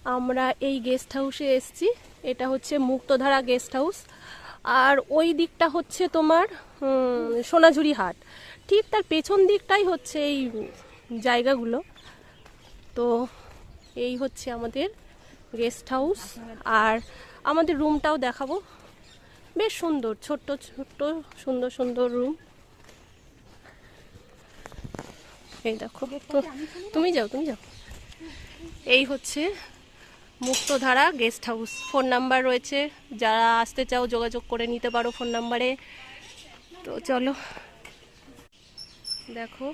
আমরা এই গেস্ট হাউসে এসেছি। এটা হচ্ছে মুক্তধারা গেস্ট হাউস, আর ওই দিকটা হচ্ছে তোমার সোনাঝুরি হাট। ঠিক তার পেছন দিকটাই হচ্ছে এই জায়গাগুলো। তো এই হচ্ছে আমাদের গেস্ট হাউস, আর আমাদের রুমটাও দেখাবো। বেশ সুন্দর, ছোট্ট ছোট্ট সুন্দর সুন্দর রুম। এই দেখো, তো তুমি যাও। এই হচ্ছে মুক্তধারা গেস্ট হাউস। ফোন নাম্বার রয়েছে, যারা আসতে চাও যোগাযোগ করে নিতে পারো ফোন নাম্বারে। তো চলো দেখো,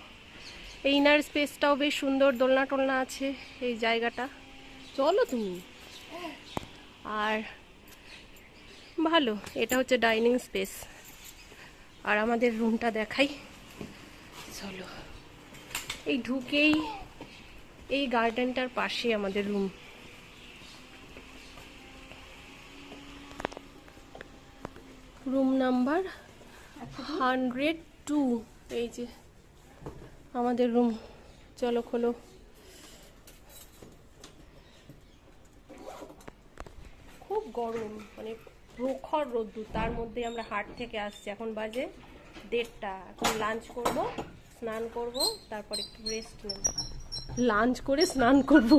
এই ইনার স্পেসটাও বেশ সুন্দর, দোলনা টোলনা আছে এই জায়গাটা। চলো তুমি। আর ভালো, এটা হচ্ছে ডাইনিং স্পেস। আর আমাদের রুমটা দেখাই, চলো। এই ঢুকেই এই গার্ডেনটার পাশে আমাদের রুম। Room number 102। এই যে আমাদের রুম। চলো খোলো। খুব গরম, মানে প্রখর রোদ্দুর, তার মধ্যে আমরা হাট থেকে আসছি। এখন বাজে 1:30। এখন লাঞ্চ করব, স্নান করব, তারপর একটু রেস্ট নেব। লাঞ্চ করে স্নান করব।